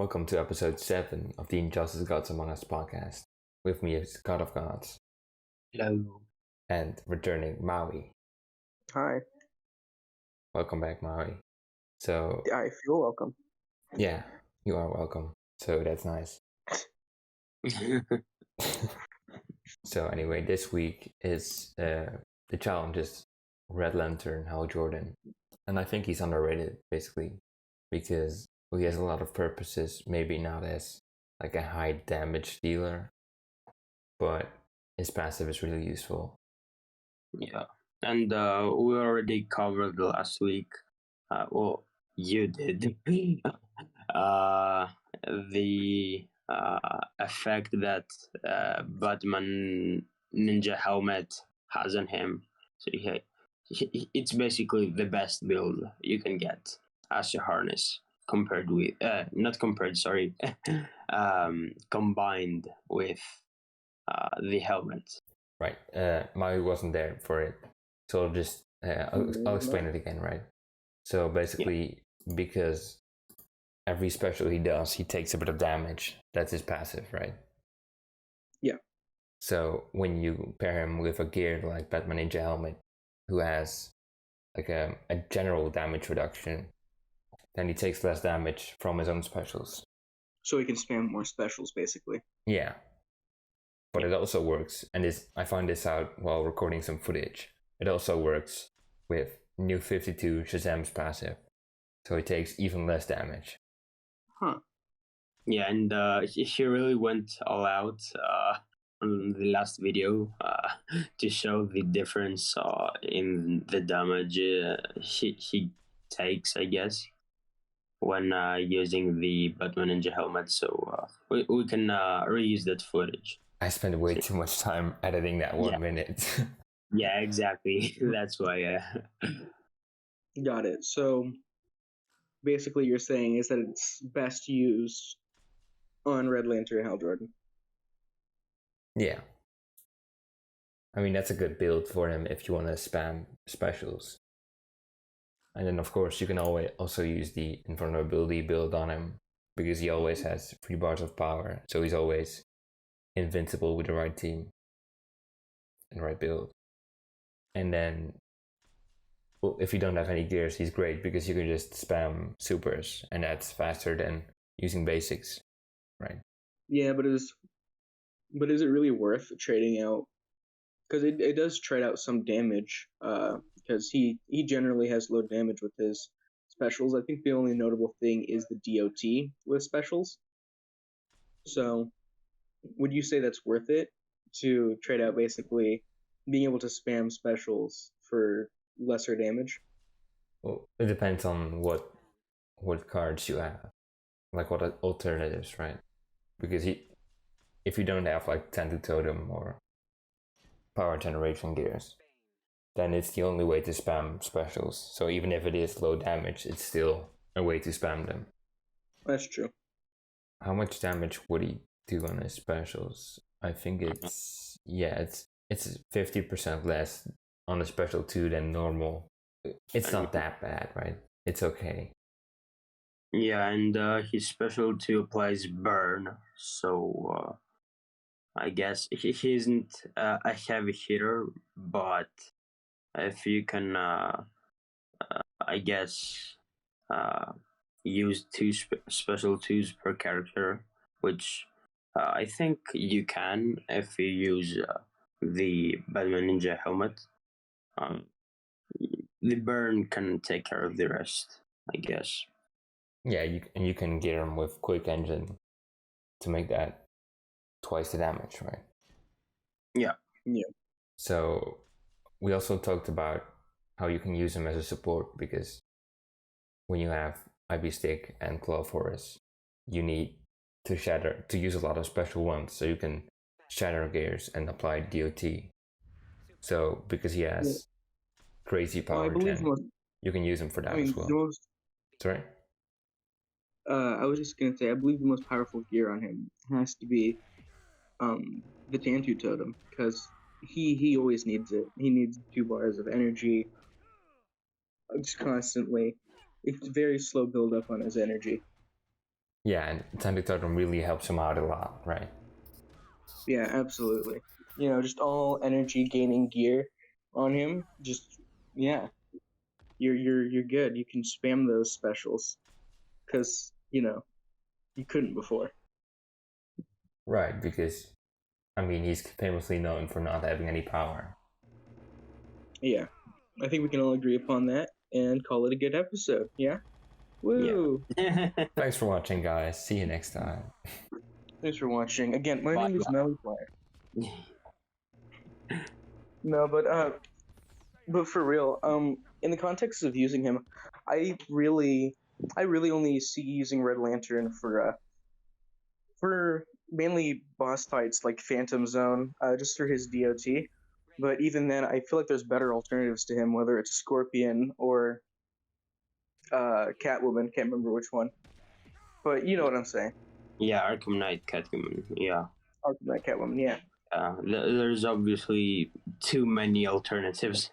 Welcome to episode 7 of the Injustice Gods Among Us podcast. With me is Godofgods. Hello. And returning Maui. Hi. Welcome back, Maui. So, I feel welcome. Yeah, you are welcome. So that's nice. So anyway, this week is the challenge is Red Lantern Hal Jordan. And I think he's underrated, basically, because he has a lot of purposes, maybe not as like a high damage dealer, but his passive is really useful. Yeah, and we already covered last week. Well, you did. The effect that Batman Ninja Helmet has on him. So it's basically the best build you can get as a harness. Combined with the helmet. Right. Maui wasn't there for it, so I'll explain it again. Right. So basically, because every special he does, he takes a bit of damage. That's his passive, right? Yeah. So when you pair him with a gear like Batman Ninja Helmet, who has like a general damage reduction, then he takes less damage from his own specials. So he can spam more specials, basically. Yeah. But it also works, and I found this out while recording some footage. It also works with New 52 Shazam's passive. So he takes even less damage. Huh. Yeah, and he really went all out on the last video to show the difference in the damage he takes, I guess, when using the Batman Ninja Helmet. So we can reuse that footage. I spent way too much time editing that 1 minute. Yeah, exactly. That's why. Got it. So basically you're saying is that it's best used on Red Lantern Hal Jordan. Yeah. I mean, that's a good build for him if you want to spam specials. And then, of course, you can always also use the invulnerability build on him, because he always has 3 bars of power. So he's always invincible with the right team and right build. And then, well, if you don't have any gears, he's great because you can just spam supers, and that's faster than using basics, right? Yeah, but is it really worth trading out? Because it does trade out some damage, because he generally has low damage with his specials. I think the only notable thing is the DOT with specials. So would you say that's worth it to trade out basically being able to spam specials for lesser damage? Well, it depends on what cards you have, like what alternatives, right? Because if you don't have like Tentu Totem or power generation gears, then it's the only way to spam specials. So even if it is low damage, it's still a way to spam them. That's true. How much damage would he do on his specials? I think it's 50% less on a special 2 than normal. It's not that bad, right? It's okay. Yeah, and his special 2 applies burn, so I guess he isn't a heavy hitter, but if you can, I guess, use 2 special 2s per character, which I think you can if you use the Batman Ninja Helmet. The burn can take care of the rest, I guess. Yeah, you can gear him with Quick Engine to make that twice the damage, right? Yeah. So we also talked about how you can use him as a support, because when you have IB Stick and Claw Forest, you need to use a lot of special ones, so you can shatter gears and apply DOT. So because he has crazy power, you can use him for that as well. Sorry? I was just gonna say, I believe the most powerful gear on him has to be the Tentu Totem, because he always needs it. He needs 2 bars of energy just constantly. It's very slow build up on his energy. Yeah, and Untitled Chapter really helps him out a lot, right? Yeah, absolutely. Just all energy gaining gear on him. Just yeah, you're good. You can spam those specials because you couldn't before. Right, because he's famously known for not having any power. Yeah, I think we can all agree upon that and call it a good episode. Yeah. Woo! Yeah. Thanks for watching, guys. See you next time. Thanks for watching. Again, my name is Bye. Maui Flyer. No, but for real, in the context of using him, I really only see using Red Lantern for mainly boss fights like Phantom Zone, just for his DOT. But even then, I feel like there's better alternatives to him, whether it's Scorpion or Catwoman. Can't remember which one, but you know what I'm saying. Yeah, Arkham Knight, Catwoman. Yeah. Arkham Knight, Catwoman. Yeah. There's obviously too many alternatives,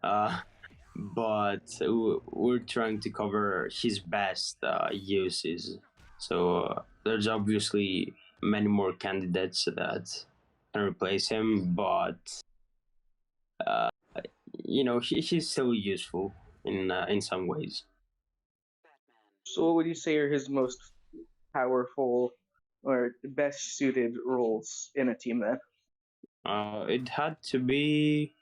but we're trying to cover his best uses. So there's obviously many more candidates that can replace him, but he's still useful in some ways. So, what would you say are his most powerful or best suited roles in a team then? It'd have to be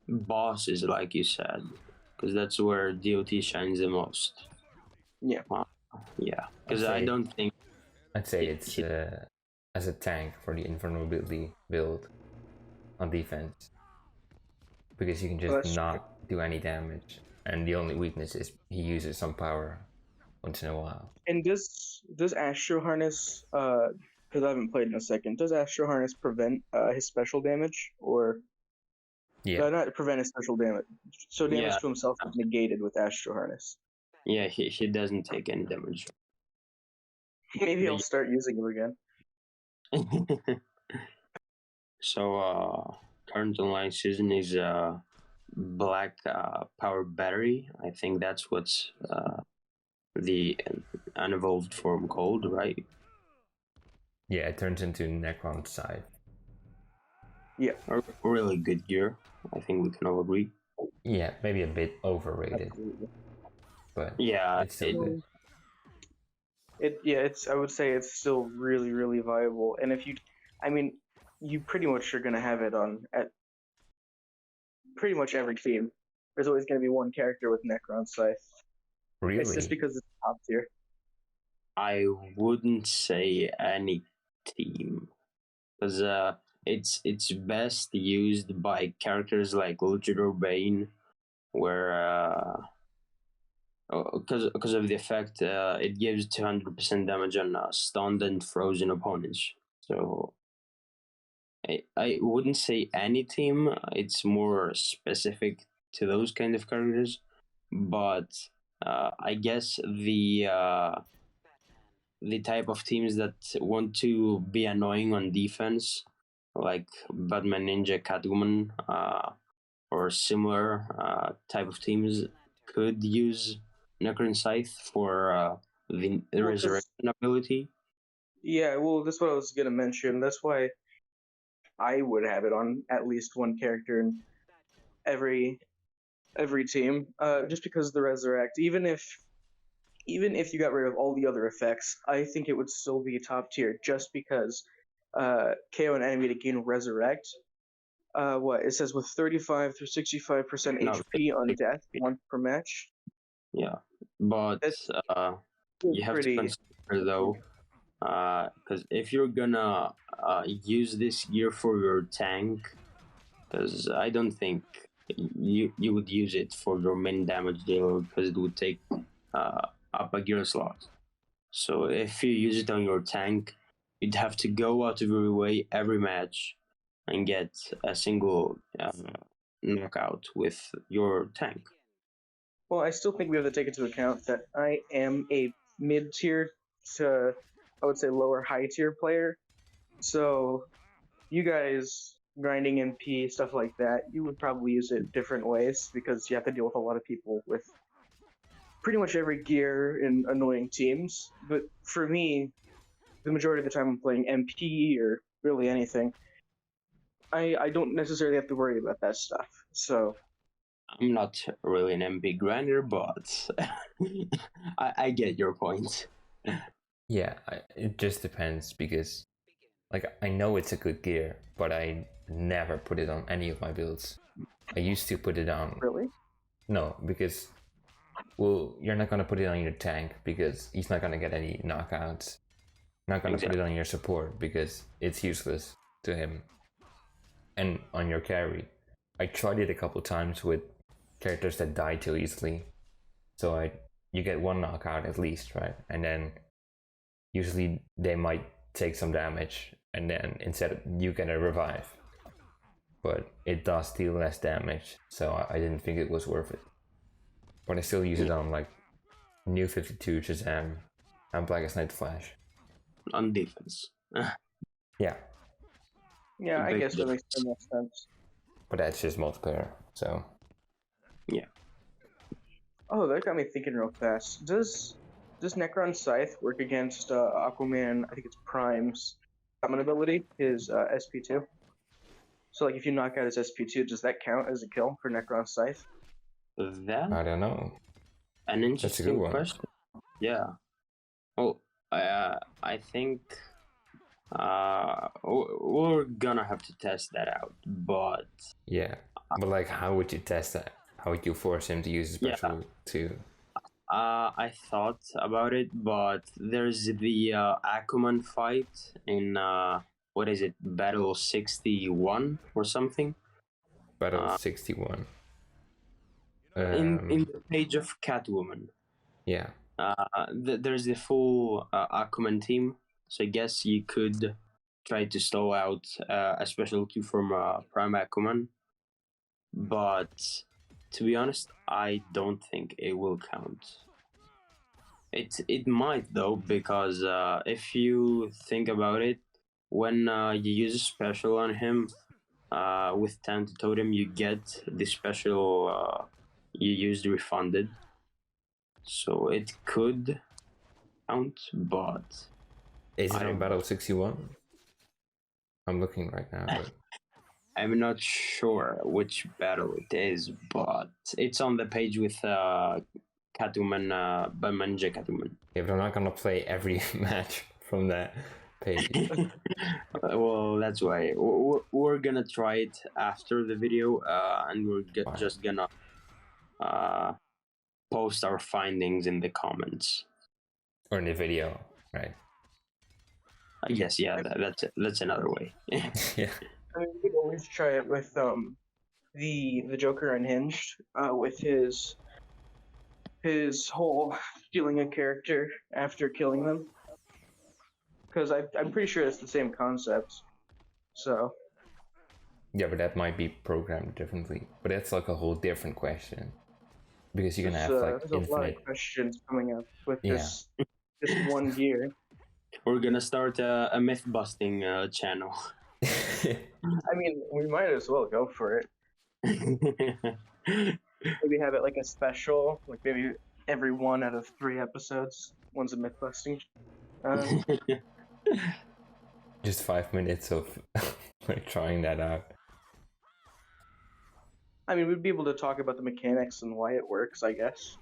bosses, like you said, because that's where DOT shines the most. Yeah. Yeah, because I don't think I'd say it's as a tank for the invulnerability build on defense, because you can just not do any damage, and the only weakness is he uses some power once in a while. And does Astro Harness, because I haven't played in a second, does Astro Harness prevent his special damage, or not prevent his special damage? So damage to himself is negated with Astro Harness. Yeah, he doesn't take any damage. Maybe I'll start using him again. So current online season is Black Power Battery. I think that's what's the unevolved form called, right? Yeah, it turns into Necron Scythe. Yeah. A really good gear. I think we can all agree. Yeah, maybe a bit overrated. Absolutely. But yeah, it's still good. I would say it's still really, really viable. And if you pretty much are gonna have it at pretty much every team. There's always gonna be one character with Necron Scythe. Really? It's just because it's top tier. I wouldn't say any team, because it's best used by characters like Luchador Bane, where because of the effect, it gives 200% damage on stunned and frozen opponents. So I wouldn't say any team. It's more specific to those kind of characters, but I guess the type of teams that want to be annoying on defense, like Batman, Ninja, Catwoman, or similar type of teams, could use Necron Scythe for the resurrection ability. Yeah, well, that's what I was gonna mention. That's why I would have it on at least one character in every team, just because of the resurrect. Even if you got rid of all the other effects, I think it would still be top tier, just because KO an enemy to gain resurrect. It says with 35 through 65% HP on death, once per match. Yeah, but you have to consider though, because if you're gonna use this gear for your tank, because I don't think you would use it for your main damage dealer, because it would take up a gear slot. So if you use it on your tank, you'd have to go out of your way every match and get a single knockout with your tank. Well, I still think we have to take into account that I am a mid-tier to, I would say, lower high-tier player. So you guys grinding MP, stuff like that, you would probably use it different ways, because you have to deal with a lot of people with pretty much every gear in annoying teams. But for me, the majority of the time I'm playing MP or really anything, I don't necessarily have to worry about that stuff. So I'm not really an MP grinder, but I get your point. Yeah, it just depends because, like, I know it's a good gear, but I never put it on any of my builds. I used to put it on. really, No, because, well, you're not gonna put it on your tank because he's not gonna get any knockouts. Not gonna put it on your support because it's useless to him. And on your carry, I tried it a couple times with characters that die too easily. So you get one knockout at least, right? And then usually they might take some damage, and then instead you get a revive. But it does deal less damage, so I didn't think it was worth it. But I still use it on like New 52 Shazam and Blackest Night Flash. On defense. Yeah. Yeah, I guess that makes the most sense. But that's just multiplayer, so. Yeah. Oh, that got me thinking real fast. Does Necron Scythe work against Aquaman? I think it's Prime's summon ability, his SP2. So, like, if you knock out his SP2, does that count as a kill for Necron Scythe? That? I don't know. An interesting That's a good one. question. Yeah. Oh, I think we're gonna have to test that out, but Yeah, but like, how would you test that? How would you force him to use a special too? I thought about it, but there's the Aquaman fight in what is it, Battle 61 or something? Battle 61. In the page of Catwoman. Yeah. There's the full Aquaman team, so I guess you could try to stall out a special Q from Prime Aquaman, but to be honest, I don't think it will count. It might though, because if you think about it, when you use a special on him with Tanta Totem, you get the special you used refunded. So it could count, but is it on Battle 61? I'm looking right now, but I'm not sure which battle it is, but it's on the page with Catwoman, Bamanja Catwoman. Yeah, but I'm not gonna play every match from that page. Well, that's why we're gonna try it after the video, and we're just gonna post our findings in the comments or in the video, right? Yes, yeah, that's another way. Yeah. I mean, we could always try it with the Joker Unhinged, with his whole stealing a character after killing them. Because I'm pretty sure it's the same concept. So. Yeah, but that might be programmed differently. But that's like a whole different question. Because you can have like there's infinite... a lot of questions coming up with this one gear. We're gonna start a myth busting channel. I mean, we might as well go for it. Maybe have it like a special, like maybe every 1 out of 3 episodes, one's a myth busting. Just 5 minutes of like trying that out. I mean, we'd be able to talk about the mechanics and why it works, I guess.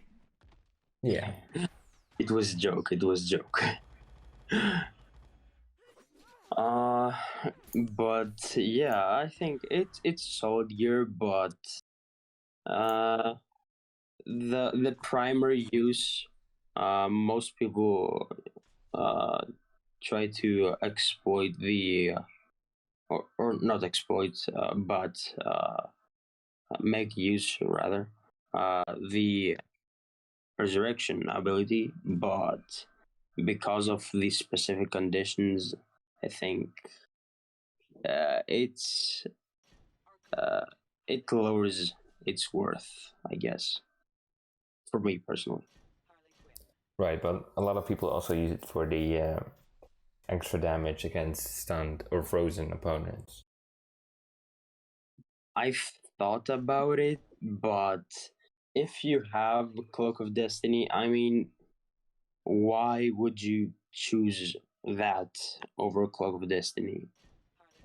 Yeah. It was a joke. But yeah, I think it's solid gear, but the primary use, most people try to exploit the or not exploit, but make use rather the resurrection ability, but because of the specific conditions, I think it lowers its worth, I guess, for me personally. Right, but a lot of people also use it for the extra damage against stunned or frozen opponents. I've thought about it, but if you have Cloak of Destiny, I mean, why would you choose that over Cloak of Destiny?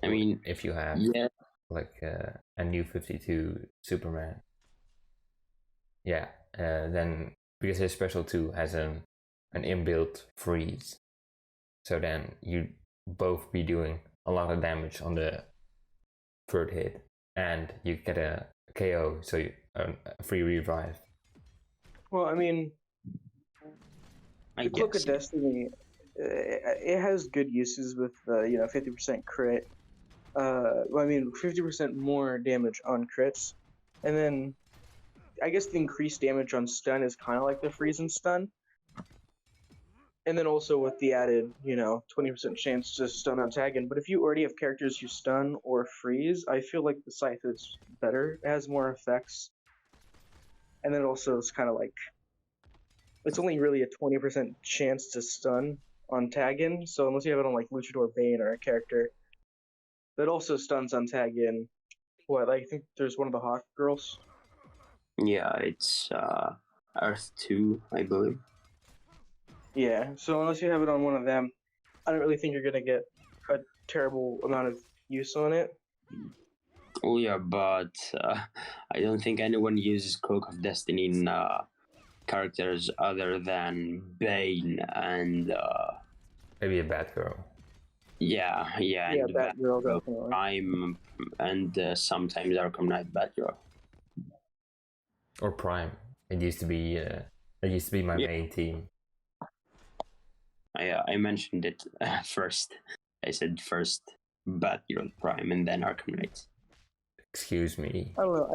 I mean, if you have like a new 52 Superman, then because his special 2 has an inbuilt freeze, so then you both be doing a lot of damage on the third hit, and you get a KO, so a free revive. Well, I mean, the Cloak of Destiny, it has good uses with 50% crit. 50% more damage on crits, and then I guess the increased damage on stun is kind of like the freeze and stun. And then also with the added, 20% chance to stun on tagging. But if you already have characters who stun or freeze, I feel like the Scythe is better. It has more effects. And then also it's kind of like, it's only really a 20% chance to stun on tagging. So unless you have it on like Luchador Bane or a character that also stuns on tagging, I think there's one of the Hawk girls. Yeah, it's Earth 2, I believe. Yeah, so unless you have it on one of them, I don't really think you're going to get a terrible amount of use on it. Oh yeah, but I don't think anyone uses Cloak of Destiny in characters other than Bane and... maybe a Batgirl. Yeah, and Batgirl, definitely. Prime, and sometimes Arkham Knight Batgirl. Or Prime. It used to be my main team. I mentioned it first. I said first Batgirl Prime and then Arkham Knight. Excuse me. I don't know.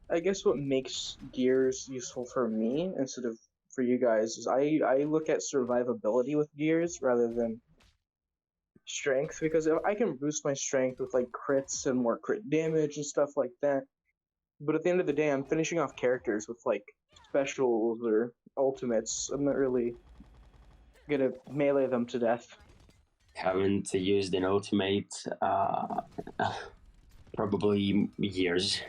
I guess what makes Gears useful for me instead of for you guys is I look at survivability with Gears rather than strength, because if I can boost my strength with like crits and more crit damage and stuff like that. But at the end of the day, I'm finishing off characters with like specials or ultimates. I'm not really gonna melee them to death. Haven't used an ultimate probably years.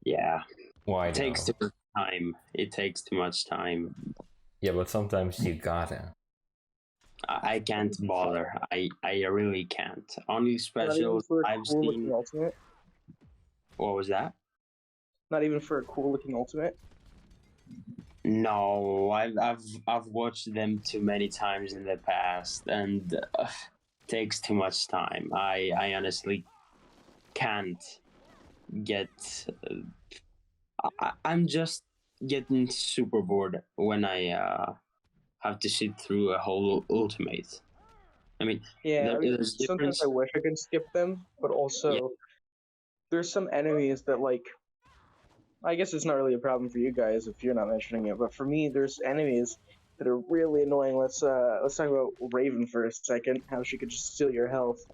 Yeah. Why? It takes too much time. It takes too much time. Yeah, but sometimes you gotta. I can't bother. I really can't. Only specials I've seen. Ultimate? What was that? Not even for a cool looking ultimate? No, I've watched them too many times in the past, and it takes too much time. I honestly can't get. I'm just getting super bored when I have to sit through a whole ultimate. I mean, sometimes I wish I could skip them, but also there's some enemies that like. I guess it's not really a problem for you guys if you're not mentioning it, but for me, there's enemies that are really annoying. Let's talk about Raven for a second. How she could just steal your health.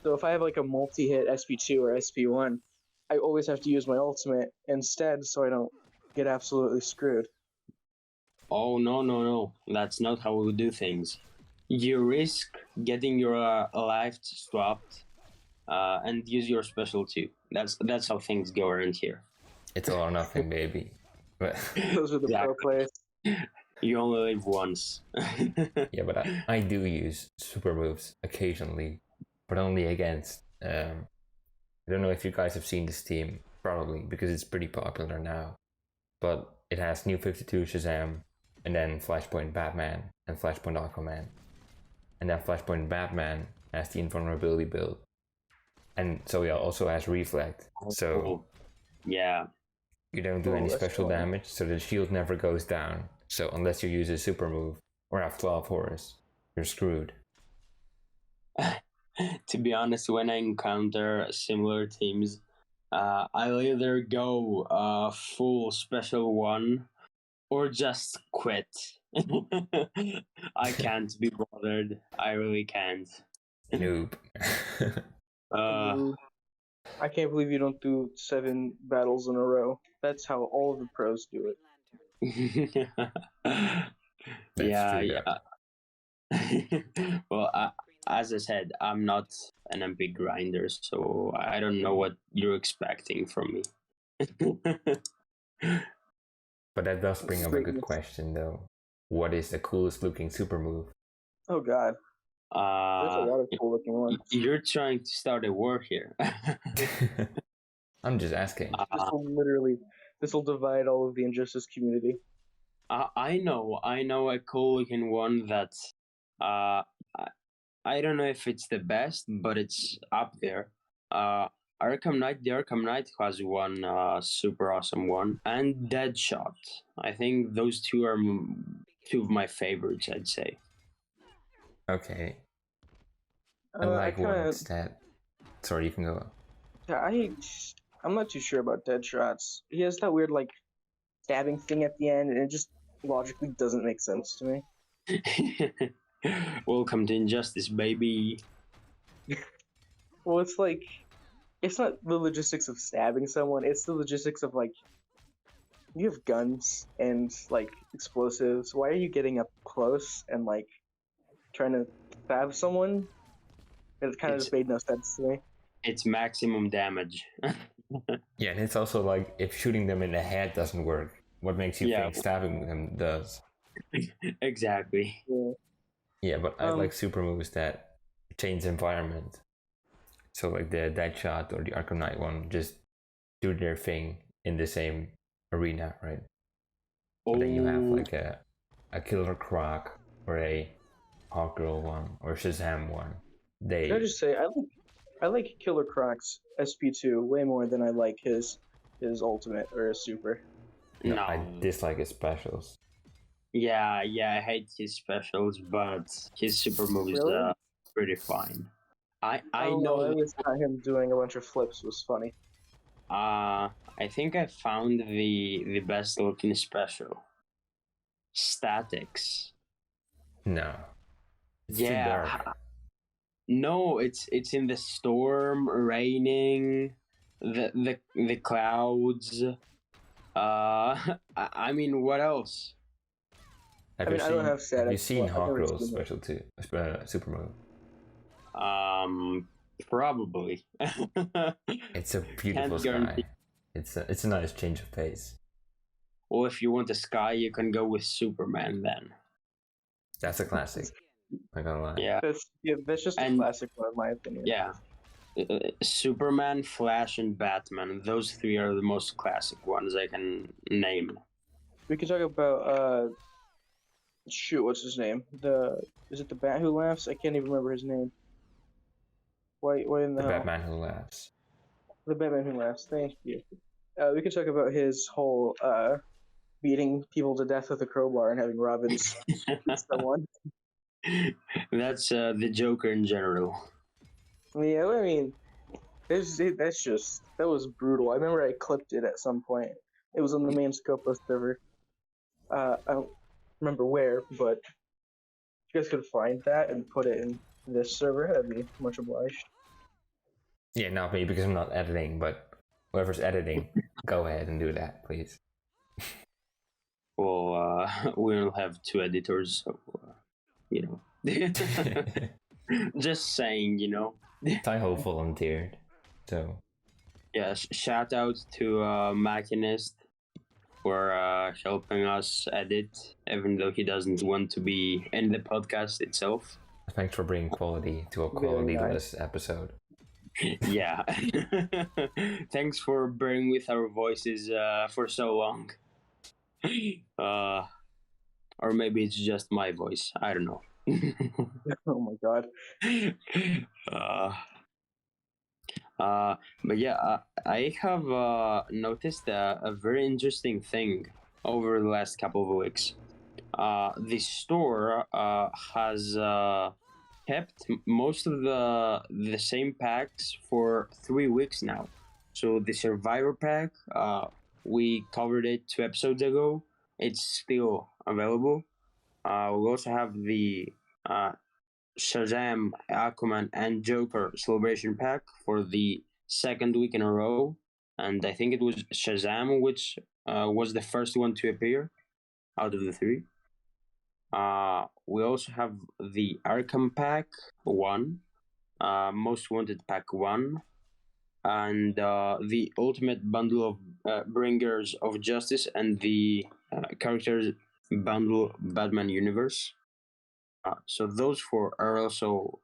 So if I have like a multi-hit SP2 or SP1, I always have to use my ultimate instead, so I don't get absolutely screwed. Oh no! That's not how we do things. You risk getting your life swapped, and use your special too. That's how things go around here. It's all or nothing, baby. Those are the pro players. You only live once. Yeah, but I do use super moves occasionally, but only against. I don't know if you guys have seen this team, probably, because it's pretty popular now. But it has New 52 Shazam, and then Flashpoint Batman, and Flashpoint Aquaman. And then Flashpoint Batman has the invulnerability build. And so it also has Reflect. So yeah. You don't do any special damage, so the shield never goes down. So unless you use a super move or have 12 horse, you're screwed. To be honest, when I encounter similar teams, I'll either go full special one or just quit. I can't be bothered. I really can't. Noob. I can't believe you don't do 7 battles in a row. That's how all of the pros do it. Yeah. Well, as I said, I'm not an MP grinder, so I don't know what you're expecting from me. But that does bring up a good Greatness. question, though. What is the coolest looking super move? Oh God, there's a lot of cool looking ones. You're trying to start a war here. I'm just asking. This will divide all of the Injustice community. I know a cool looking one that I don't know if it's the best, but it's up there. Arkham Knight, the Arkham Knight has one super awesome one, and Deadshot. I think those two are two of my favorites, I'd say. Okay. I like ones that. Sorry, you can go. Yeah, I'm not too sure about Deadshots. He has that weird like stabbing thing at the end, and it just logically doesn't make sense to me. Welcome to Injustice, baby. Well, it's like, it's not the logistics of stabbing someone, it's the logistics of like, you have guns and like explosives. Why are you getting up close and like trying to stab someone? It kind of just made no sense to me. It's maximum damage. Yeah, and it's also like if shooting them in the head doesn't work, what makes you think stabbing them does? Exactly. Yeah, but I like super moves that change environment. So like the Deadshot or the Arkham Knight one just do their thing in the same arena, right? But then you have like a Killer Croc or a Hawkgirl one or Shazam one. Can I just say I like Killer Croc's SP2 way more than I like his ultimate or his super. No, I dislike his specials. Yeah, I hate his specials, but his super moves are pretty fine. I know at least him doing a bunch of flips was funny. I think I found the best looking special. Statics. No. It's too dark. No, it's in the storm, raining, the clouds. I mean, what else? Have you seen Hawkgirl's special too? Super move. Probably. It's a beautiful sky. It's a nice change of pace. Well, if you want a sky, you can go with Superman then. That's a classic. I'm gonna lie. Yeah. That's just a classic one, in my opinion. Yeah. Superman, Flash, and Batman. Those three are the most classic ones I can name. We could talk about what's his name? Is it the Bat Who Laughs? I can't even remember his name. Why in the hell? Batman Who Laughs. The Batman Who Laughs. Thank you. We could talk about his whole beating people to death with a crowbar and having Robin's someone. That's the Joker in general. Yeah, I mean, that was brutal. I remember I clipped it at some point. It was on the main Scopo server. I don't remember where, but if you guys could find that and put it in this server, I'd be much obliged. Yeah, not me because I'm not editing, but whoever's editing, go ahead and do that, please. Well, we'll have two editors, so, you know. Just saying, you know. Taiho volunteered, so. Yeah, shout out to Machinist for helping us edit, even though he doesn't want to be in the podcast itself. Thanks for bringing quality to a quality-less episode. Yeah. Thanks for bearing with our voices for so long. Or maybe it's just my voice. I don't know. Oh my god. But yeah, I have noticed a very interesting thing over the last couple of weeks. The store has kept most of the same packs for 3 weeks now. So the Survivor pack, we covered it 2 episodes ago. It's still available. We also have the Shazam, Aquaman, and Joker Celebration Pack for the 2nd week in a row. And I think it was Shazam which was the first one to appear out of the 3. We also have the Arkham Pack 1, Most Wanted Pack 1, and the ultimate bundle of Bringers of Justice, and the characters bundle Batman Universe. So those four are also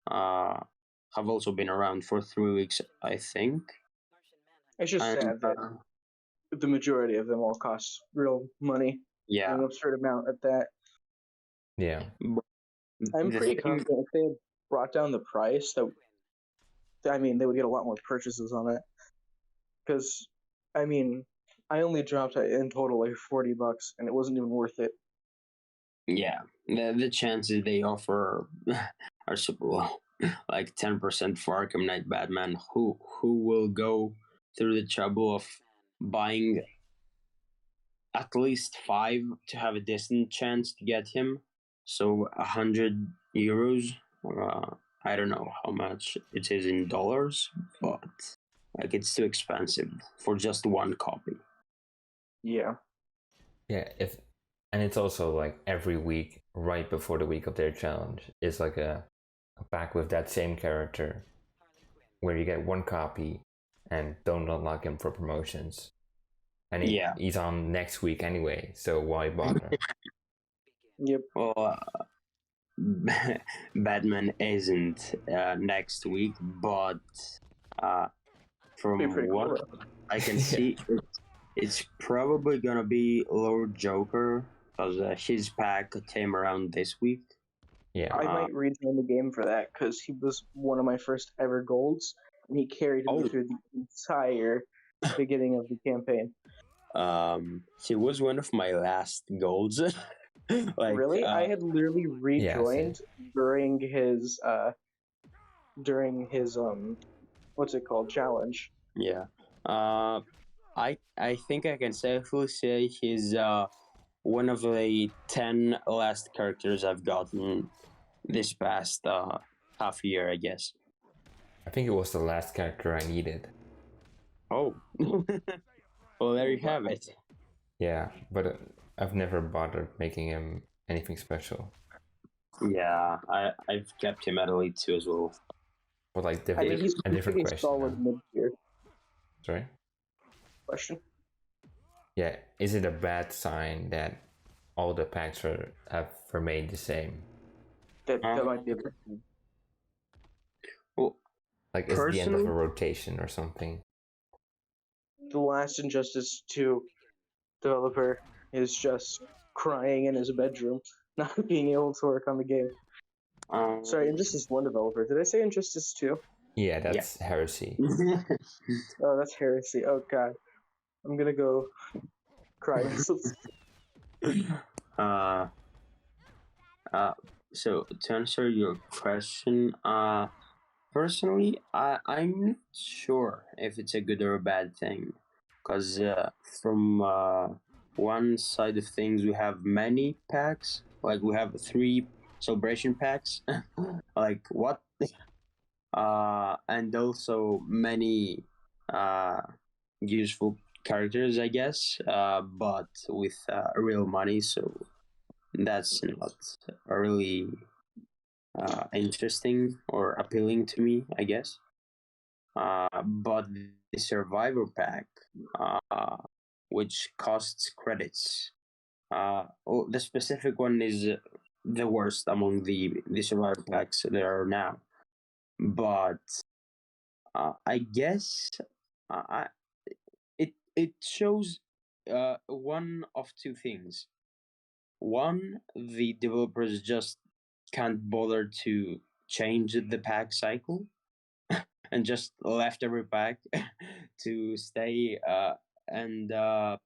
have also been around for 3 weeks, I think. It's just And sad that the majority of them all cost real money. yeah, An absurd amount at that. Yeah. I'm the pretty thing- confident if they had brought down the price, that they would get a lot more purchases on it. Because, I only dropped in total like $40, and it wasn't even worth it. Yeah, the chances they offer are super low. Like 10% for Arkham Knight Batman. Who will go through the trouble of buying at least 5 to have a decent chance to get him? So €100. I don't know how much it is in dollars, but like it's too expensive for just one copy. Yeah. Yeah, and it's also like every week, right before the week of their challenge, is like a pack with that same character, where you get one copy and don't unlock him for promotions. And he's on next week anyway, so why bother? Yep. Well, Batman isn't next week, but from what I can see, it's probably gonna be Lord Joker, because his pack came around this week. Yeah. I might rejoin the game for that, because he was one of my first ever golds, and he carried me through the entire beginning of the campaign. He was one of my last golds. Really? I had literally rejoined during his what's it called, challenge. Yeah. I think I can safely say he's one of the 10 last characters I've gotten this past half year, I guess. I think it was the last character I needed. Oh. Well, there you have it. Yeah, but I've never bothered making him anything special. Yeah, I've kept him at Elite 2 as well. But like he's a different question. Solid mid-tier. Sorry? Question? Yeah, is it a bad sign that all the packs have remained the same? That might be a problem. Well, like, is it the end of a rotation or something? The last Injustice 2 developer is just crying in his bedroom, not being able to work on the game. Sorry, Injustice 1 developer. Did I say Injustice 2? Yeah, that's heresy. Oh, that's heresy. Oh, God. I'm gonna go cry. So, to answer your question, personally, I'm not sure if it's a good or a bad thing. Because from one side of things, we have many packs. Like, we have 3 celebration packs. Like, what? And also many useful characters, I guess, but with real money, so that's not really interesting or appealing to me, I guess. But the Survivor pack, which costs credits, the specific one is the worst among the Survivor packs there are now. But I guess it shows one of two things. One, the developers just can't bother to change the pack cycle and just left every pack to stay, and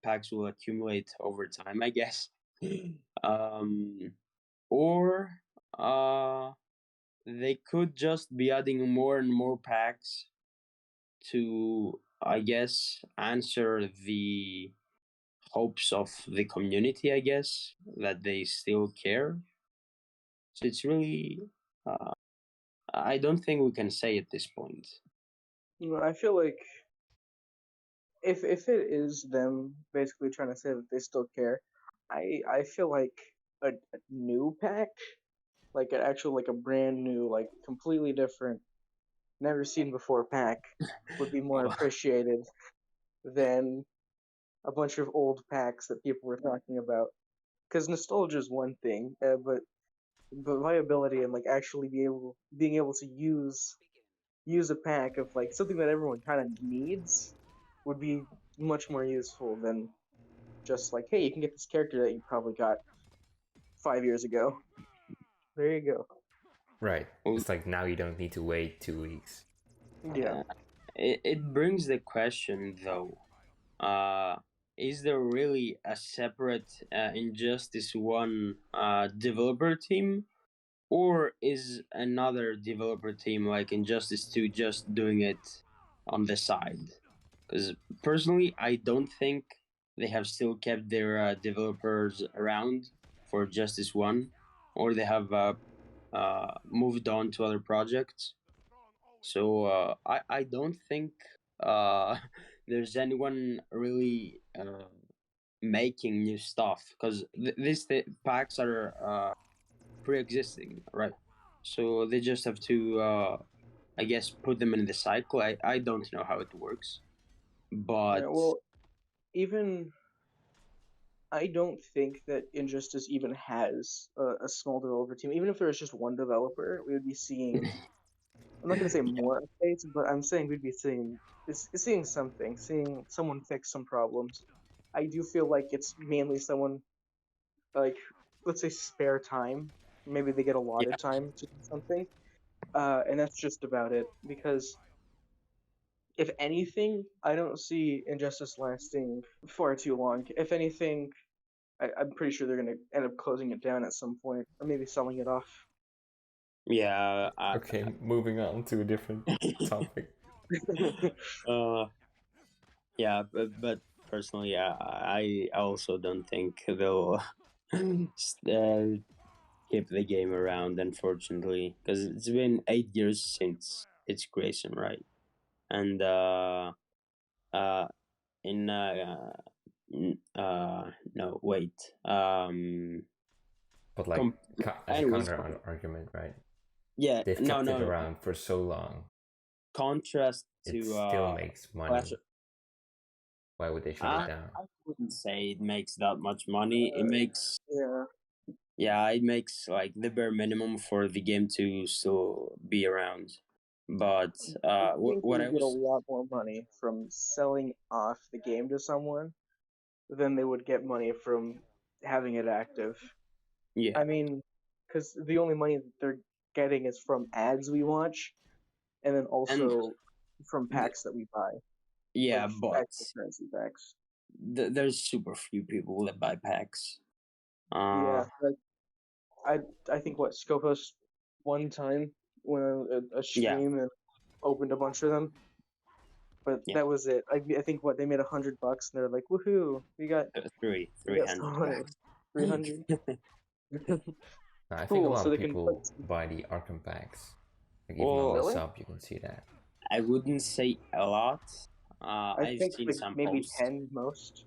packs will accumulate over time, I guess. Or they could just be adding more and more packs to, I guess, answer the hopes of the community, I guess, that they still care. So it's really, I don't think we can say at this point. I feel like if it is them basically trying to say that they still care, I feel like a new pack, like an actual, like a brand new, like completely different never seen before pack would be more appreciated than a bunch of old packs that people were talking about. Because nostalgia is one thing, but viability and like actually being able to use a pack of like something that everyone kind of needs would be much more useful than just like, hey, you can get this character that you probably got 5 years ago. There you go. Right. Well, It's like now you don't need to wait 2 weeks. Yeah. it brings the question though. Is there really a separate Injustice 1 developer team? Or is another developer team like Injustice 2 just doing it on the side? Because personally, I don't think they have still kept their developers around for Justice 1, or they have moved on to other projects. So I don't think uh, there's anyone really making new stuff because these packs are pre-existing, right? So they just have to, I guess, put them in the cycle. I don't know how it works, but Yeah, well, even I don't think that Injustice even has a small developer team. Even if there was just one developer, we would be seeing. I'm not going to say more updates, but I'm saying we'd be seeing something, seeing someone fix some problems. I do feel like it's mainly someone like, let's say, spare time. Maybe they get allotted yeah, time to do something, and that's just about it. Because if anything, I don't see Injustice lasting far too long. If anything, I'm pretty sure they're gonna end up closing it down at some point, or maybe selling it off. yeah, Okay, moving on to a different topic. uh, yeah, but personally, I also don't think they'll keep the game around, unfortunately, because it's been 8 years since its creation, right? And uh, in no, wait, But like com- as a anyways, counter argument, right? yeah, They've no, kept it no. around for so long. Contrast It to still makes Clash. money. Why would they shut it down? I wouldn't say it makes that much money. It makes, Yeah, yeah, it makes like the bare minimum for the game to still be around. But I think they what I would get a was, lot more money from selling off the game to someone than they would get money from having it active. yeah, I mean, because the only money that they're getting is from ads we watch, and then and also from packs that we buy, yeah, like but actual currency packs. there's super few people that buy packs. Yeah, Uh, like I think what Scopus one time went on a yeah, stream and opened a bunch of them, but yeah, that was it. I think what they made $100 and they're like, woohoo, we got some 300 money, packs. 300. I think a Cool, lot so of they can put. people buy the Arkham packs. Like even on the Well, Really? sub, you can see that. I wouldn't say a lot. I I've think seen like some maybe posts. 10 most.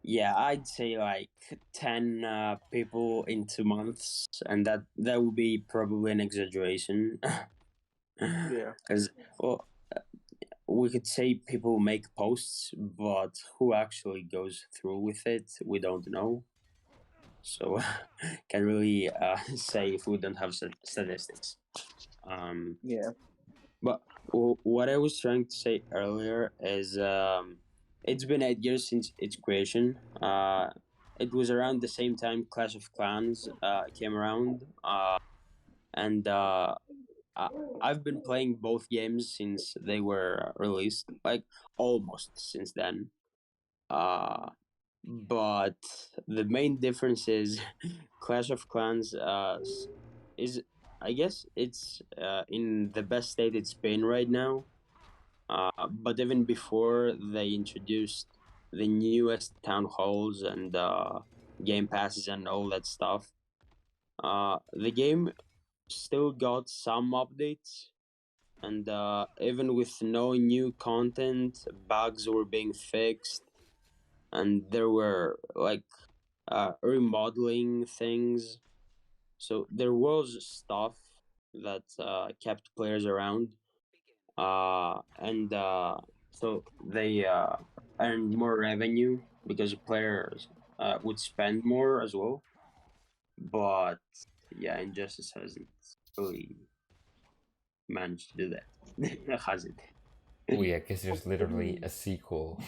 Yeah, I'd say like 10 people in 2 months, and that would be probably an exaggeration. Yeah. Because, well, we could say people make posts, but who actually goes through with it, we don't know. So, can really say if we don't have statistics. Yeah. But what I was trying to say earlier is it's been 8 years since its creation. It was around the same time Clash of Clans came around, and I, I've been playing both games since they were released, like almost since then. Uh, but the main difference is Clash of Clans is, I guess it's in the best state it's been right now. But even before they introduced the newest town halls and game passes and all that stuff, the game still got some updates. And even with no new content, bugs were being fixed, and there were like remodeling things. So there was stuff that kept players around. and so they earned more revenue because players would spend more as well. But yeah, Injustice hasn't really managed to do that, has it? Oh yeah, because there's literally a sequel.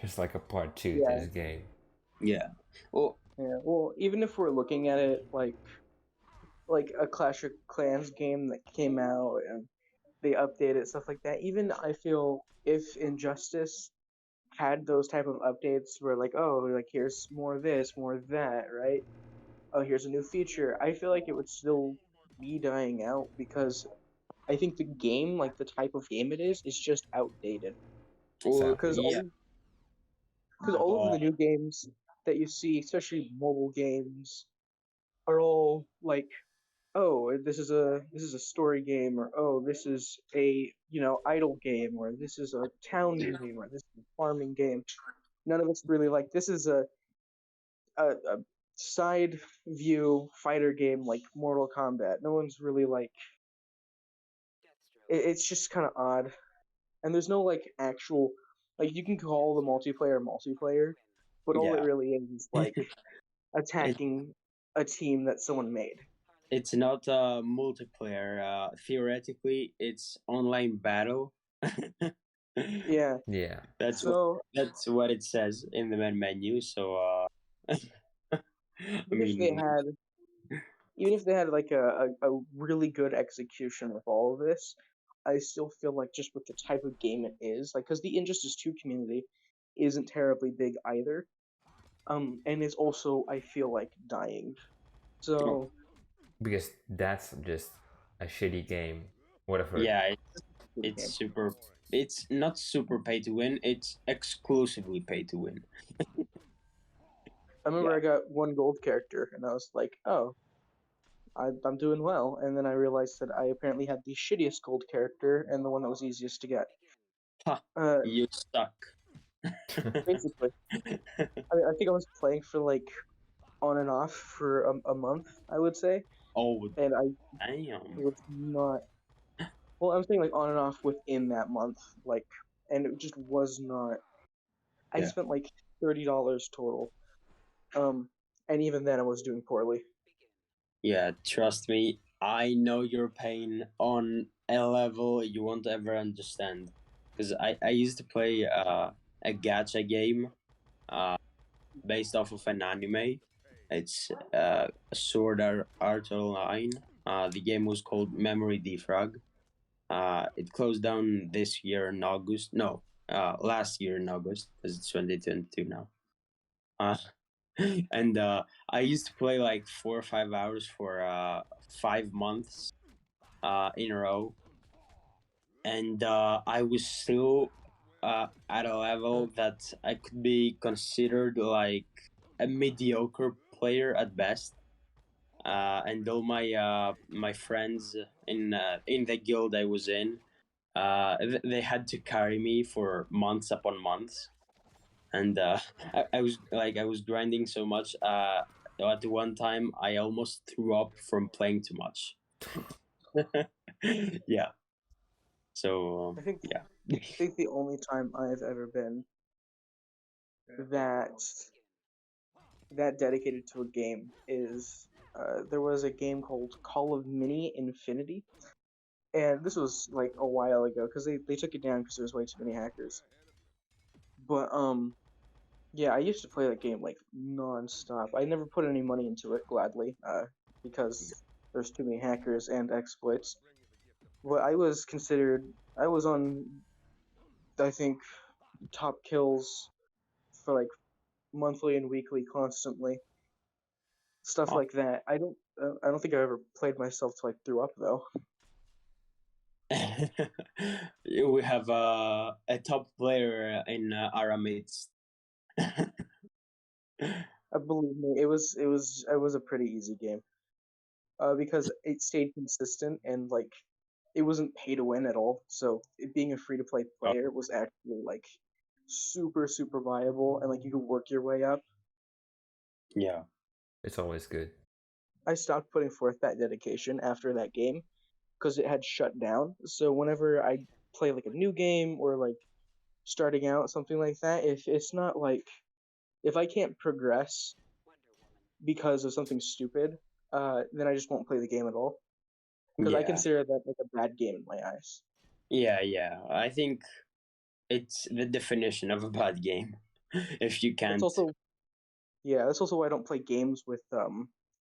There's like a part 2 to Yeah. this game. Yeah. Well, Yeah, well, even if we're looking at it like a Clash of Clans game that came out and they updated stuff like that, even I feel if Injustice had those type of updates where like, oh, like here's more of this, more of that, right? Oh, here's a new feature. I feel like it would still be dying out because I think the game, like the type of game it is just outdated. Because Exactly. yeah. all of the new games that you see, especially mobile games, are all like, oh, this is a story game, or oh, this is a idle game, or this is a town game, or this is a farming game. None of it's really like this is a side view fighter game like Mortal Kombat. No one's really like it's just kind of odd, and there's no like actual like you can call the multiplayer, but all it Yeah. really is like It, attacking a team that someone made. it's not multiplayer. Theoretically, it's online battle. Yeah. Yeah. That's what So that's what it says in the main menu. So I even if they mean, had even if they had like a really good execution with all of this, I still feel like just with the type of game it is, like because the Injustice 2 community isn't terribly big either. And is also I feel like dying. oh, So Because that's just a shitty game. Whatever. yeah, good it's game. super. It's not super pay to win. It's exclusively pay to win. I remember Yeah. I got one gold character and I was like, oh, I'm doing well. And then I realized that I apparently had the shittiest gold character and the one that was easiest to get. Ha, Uh, you suck. basically, I think I was playing for like on and off for a month, I would say, Oh and I damn. was not. Well, I'm saying like on and off within that month, like, and it just was not. I Yeah. spent like $30 total, and even then I was doing poorly. Yeah, trust me, I know your pain on a level you won't ever understand. Because I used to play a gacha game based off of an anime. It's Sword Art Online. The game was called Memory Defrag. It closed down this year in August. No, last year in August, because it's 2022 now. Uh, and I used to play like 4 or 5 hours for 5 months in a row, and I was still at a level that I could be considered like a mediocre player at best. And all my friends in the guild I was in, they had to carry me for months upon months, and I was grinding so much. At one time, I almost threw up from playing too much. Yeah. So I think yeah. I think the only time I've ever been that that dedicated to a game is there was a game called Call of Mini Infinity, and this was like a while ago because they took it down because there was way too many hackers. But yeah, I used to play that game like non-stop. I never put any money into it gladly, because there's too many hackers and exploits. But I was on I think top kills for like monthly and weekly constantly. Stuff Oh. like that. I don't think I ever played myself till I threw up though. We have a top player in our midst. Believe me, it was a pretty easy game. Because it stayed consistent and like it wasn't pay to win at all. So it being a free to play Oh, player was actually like super viable and like you could work your way up. yeah. It's always good. I stopped putting forth that dedication after that game because it had shut down. So whenever I play like a new game or like starting out something like that, if it's not like if I can't progress because of something stupid, then I just won't play the game at all because I Yeah, consider that like a bad game in my eyes. yeah. I think it's the definition of a bad game if you That's can't. also that's also why I don't play games with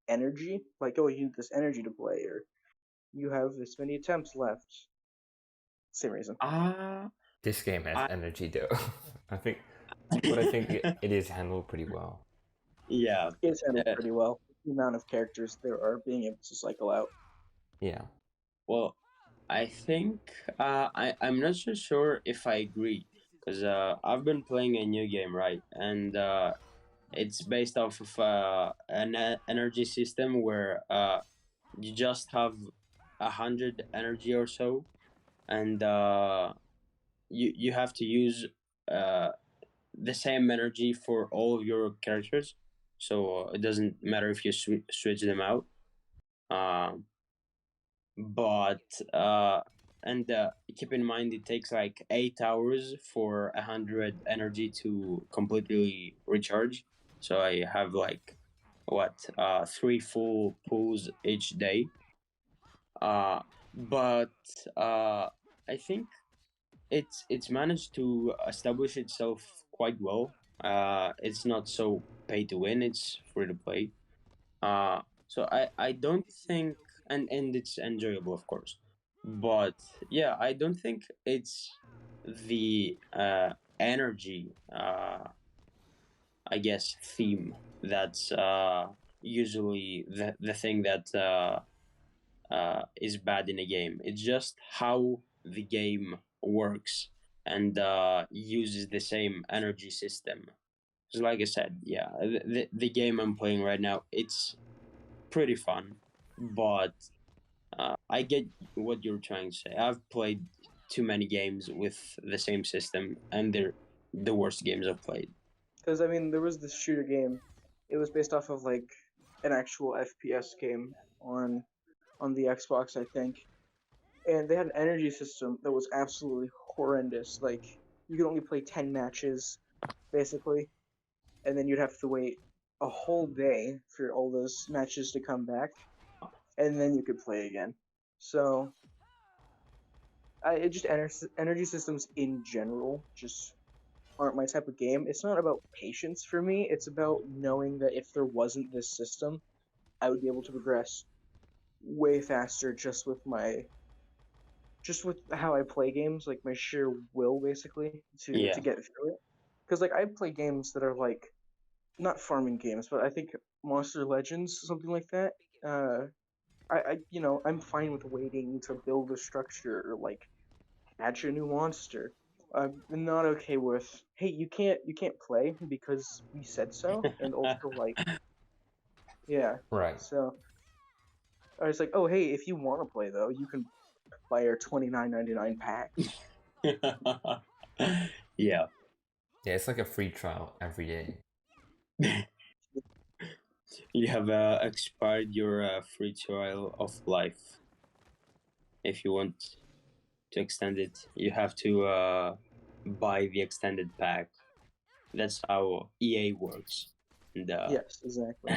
energy. Like, oh, you need this energy to play, or you have this many attempts left. Same reason. Ah, This game has I energy though. I think, but I think it is handled pretty well. yeah. It's handled Uh, pretty well. The amount of characters there are being able to cycle out. Yeah. well, I think I'm not so sure if I agree because I've been playing a new game, right? And it's based off of energy system where you just have 100 energy or so, and you have to use uh, the same energy for all of your characters, so it doesn't matter if you switch them out. Um, but and keep in mind it takes like 8 hours for 100 energy to completely recharge. So I have like what 3 full pulls each day. Uh, but I think it's managed to establish itself quite well. It's not so pay to win; it's free to play. So I don't think, and it's enjoyable, of course. But yeah, I don't think it's the energy, I guess, theme that's usually the thing that is bad in a game. It's just how the game works and uses the same energy system. So like I said, yeah, the game I'm playing right now, it's pretty fun, but I get what you're trying to say. I've played too many games with the same system, and they're the worst games I've played. Because I mean, there was this shooter game. It was based off of like an actual FPS game on the Xbox, I think, and they had an energy system that was absolutely horrendous. Like you could only play 10 matches, basically, and then you'd have to wait a whole day for all those matches to come back, and then you could play again. So, it just energy systems in general just aren't my type of game. It's not about patience for me. It's about knowing that if there wasn't this system, I would be able to progress way faster just with how I play games, like my sheer will basically to Yeah, get through it. Because like I play games that are like not farming games, but I think Monster Legends, something like that. I'm fine with waiting to build a structure or like hatch a new monster. I'm not okay with hey you can't play because we said so, and also like yeah. Right. So I was like, oh hey, if you want to play though, you can buy our $29.99 packs. yeah. Yeah, it's like a free trial every day. You have expired your free trial of life. If you want to extend it, you have to buy the extended pack. That's how EA works. And Yes, exactly.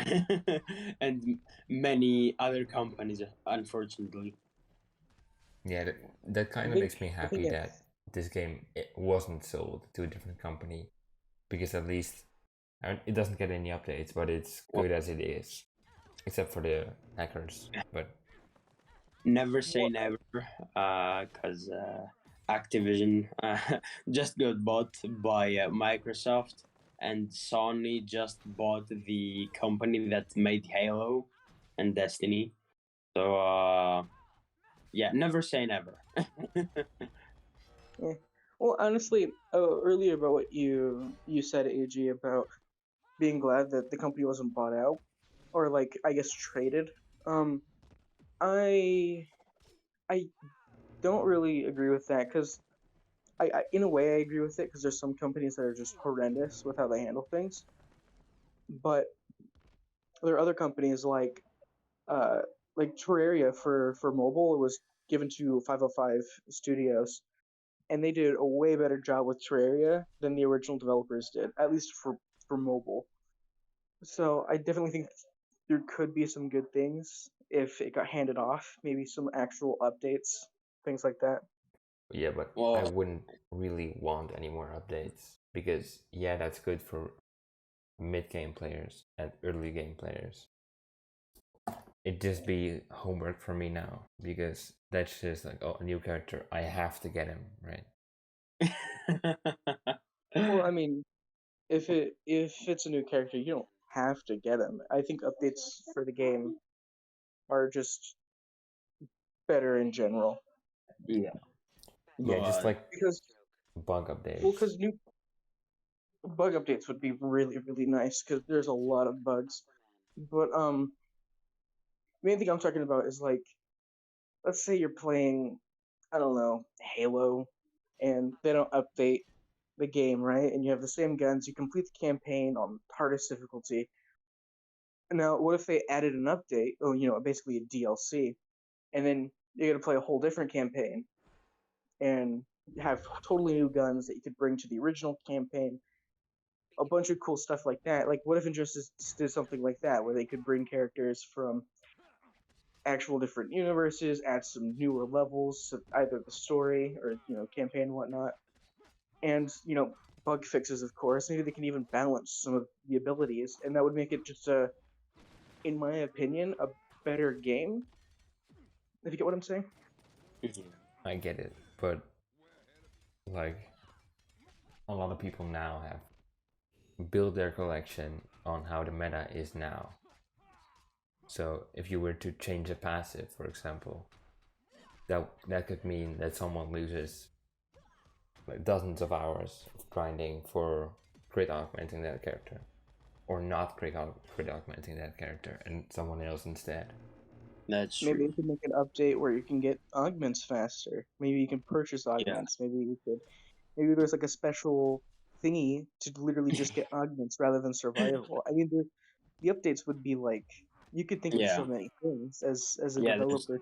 and many other companies, unfortunately. Yeah, that I kind of think makes me I think happy that this game it wasn't sold to a different company because at least it doesn't get any updates, but it's Well, good as it is, except for the hackers. But never say what never, because Activision just got bought by Microsoft, and Sony just bought the company that made Halo and Destiny. So yeah, never say never. eh. Well, honestly, earlier about what you said, AG, about being glad that the company wasn't bought out or like I guess traded. Um, I I don't really agree with that because I in a way I agree with it because there's some companies that are just horrendous with how they handle things, but there are other companies uh like Terraria for mobile. It was given to 505 Studios, and they did a way better job with Terraria than the original developers did, at least for mobile. So I definitely think there could be some good things if it got handed off, maybe some actual updates, things like that. Yeah, but I Well, wouldn't really want any more updates because yeah, that's good for mid-game players and early game players. It'd just be homework for me now because that's just like, oh, a new character, I have to get him, right? Well, I mean, if it's a new character, you don't have to get him. I think updates for the game are just better in general yeah, Yeah, just but like because bug updates. because new bug updates would be really nice because there's a lot of bugs. But main thing I'm talking about is like, let's say you're playing, I don't know, Halo, and they don't update the game, right? And you have the same guns, you complete the campaign on hardest difficulty. Now, what if they added an update, or basically a DLC, and then you're gonna play a whole different campaign and have totally new guns that you could bring to the original campaign, a bunch of cool stuff like that. Like, what if Injustice did something like that, where they could bring characters from actual different universes, add some newer levels, either the story or campaign and whatnot, and bug fixes, of course. Maybe they can even balance some of the abilities, and that would make it just in my opinion, a better game. If you get what I'm saying. I get it, but like a lot of people now have built their collection on how the meta is now. So if you were to change a passive, for example, that could mean that someone loses like dozens of hours of grinding for crit augmenting that character, or not crit augmenting that character, and someone else instead. that's Maybe true. you could make an update where you can get augments faster. Maybe you can purchase Yeah, augments. Maybe there's like a special thingy to literally just get augments rather than survival. I mean, the updates would be like, you could think of yeah, so many things as a yeah. developer.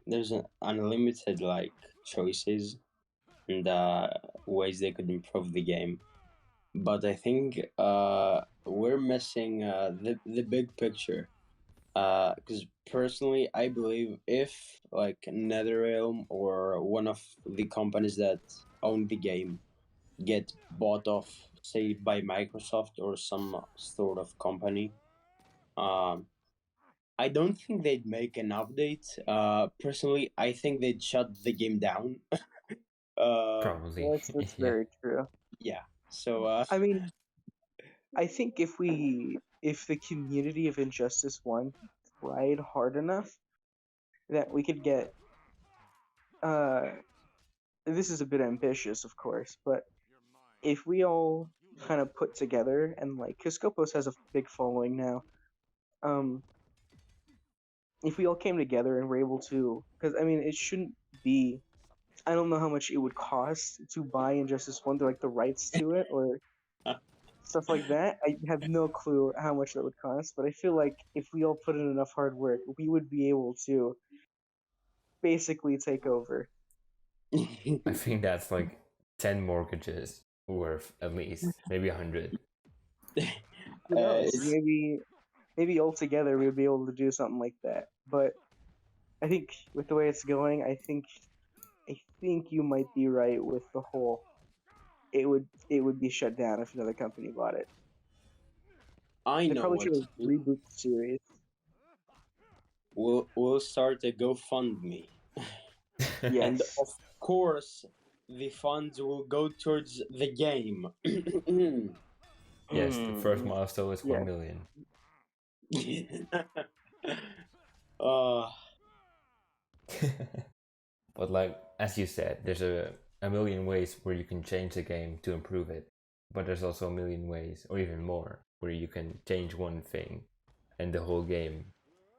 There's an unlimited like choices and ways they could improve the game. But I think we're missing the big picture. Because personally, I believe if like NetherRealm or one of the companies that own the game get bought off, say by Microsoft or some sort of company, um, I don't think they'd make an update. Personally, I think they'd shut the game down. Probably. That's Yeah. very true. Yeah. So I mean, I think if the community of Injustice 1 tried hard enough, that we could get uh this is a bit ambitious, of course, but if we all kind of put together and like, because Scopus has a big following now, um, if we all came together and were able to, because I mean, it shouldn't be. I don't know how much it would cost to buy Injustice 1, like the rights to it or stuff like that. I have no clue how much that would cost, but I feel like if we all put in enough hard work, we would be able to basically take over. I think that's like 10 mortgages worth at least, maybe 100. Who knows? it's Maybe all together we would be able to do something like that. But I think with the way it's going, I think you might be right with the whole. It would be shut down if another company bought it. I They know probably what should to have do. reboot the series. We'll start a GoFundMe. And Yes. of course, the funds will go towards the game. Yes, the first Mm, milestone is yeah. 1 million. uh, But like as you said, there's a million ways where you can change the game to improve it. But there's also a million ways, or even more, where you can change one thing and the whole game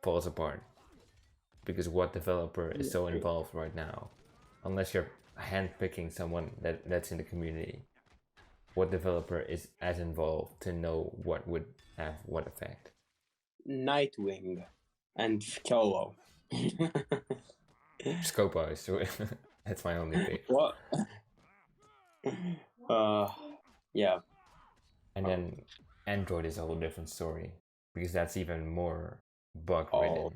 falls apart. Because what developer is so Yeah. involved right now? Unless you're handpicking someone that's in the community, what developer is as involved to know what would have what effect? Nightwing and Piccolo. Scopo is That's my only pick. What? Yeah. And then Android is a whole different story because that's even more bug ridden.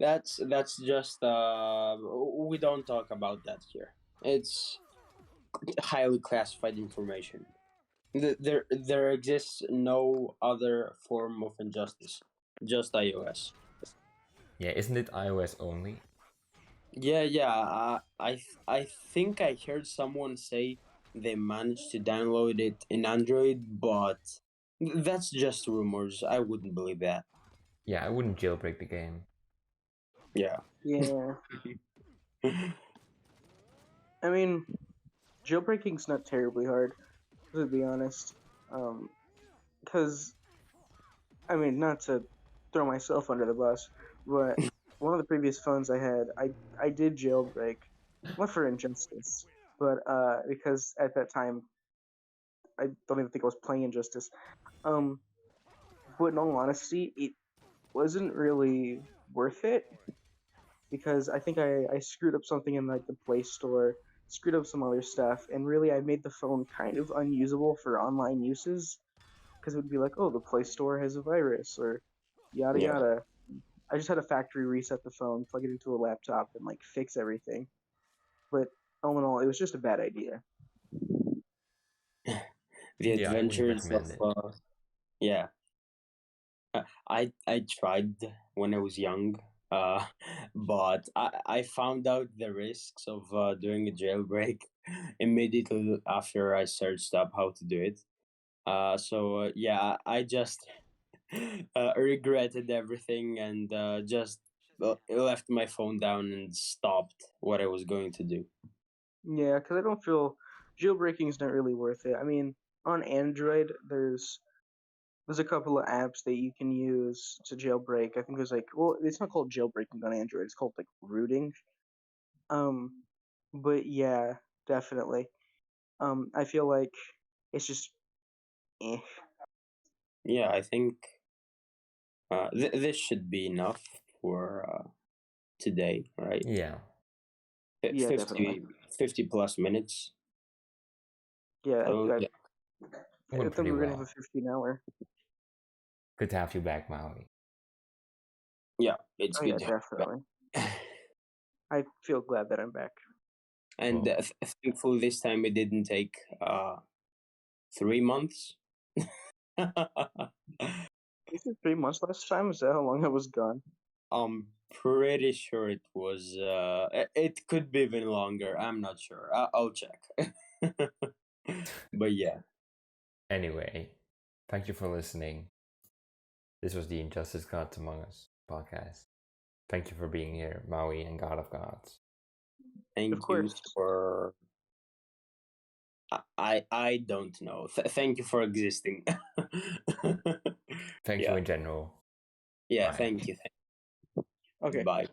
That's just we don't talk about that here. It's highly classified information. There exists no other form of injustice, just iOS. Yeah, isn't it iOS only? Yeah. I think I heard someone say they managed to download it in Android, but that's just rumors. I wouldn't believe that. Yeah, I wouldn't jailbreak the game. Yeah. Yeah. I mean, jailbreaking's not terribly hard, to be honest. Because, I mean, not to throw myself under the bus, but one of the previous phones I had, I did jailbreak, not for injustice, but because at that time I don't even think I was playing Injustice. But in all honesty, it wasn't really worth it because I think I screwed up something in like the Play Store, screwed up some other stuff, and really I made the phone kind of unusable for online uses because it would be like, oh, the Play Store has a virus or yada Yeah. yada. I just had a factory reset the phone, plug it into a laptop, and like fix everything. But all in all, it was just a bad idea. The Yeah, I wouldn't adventures recommend it. yeah. I tried when I was young, but I found out the risks of doing a jailbreak immediately after I searched up how to do it. So yeah, I just regretted everything and just left my phone down and stopped what I was going to do. Yeah, because I don't feel jailbreaking is not really worth it. I mean, on Android, there's a couple of apps that you can use to jailbreak. I think there's like, well, it's not called jailbreaking on Android. It's called like rooting. Um, but yeah, definitely. I feel like it's just, eh. Yeah, I think this should be enough for today, right? Yeah. Yeah, 50, definitely. 50 plus minutes. Yeah, So I yeah, I Went thought we pretty were gonna have a well. 15-hour. Good to have you back, Maui. yeah, it's Oh good yeah, to have you definitely. back. I feel glad that I'm back. And Well, thankfully this time it didn't take 3 months. You said 3 months last time. Is that how long I was gone? I'm pretty sure it was. It could be even longer. I'm not sure. I'll check. But yeah, anyway, thank you for listening. This was the Injustice Gods Among Us podcast. Thank you for being here, Maui and God of Gods. thank Of you course. for. I don't know. Thank you for existing. Thank you Yeah. in general. Yeah. Bye. Thank you. Okay. Bye.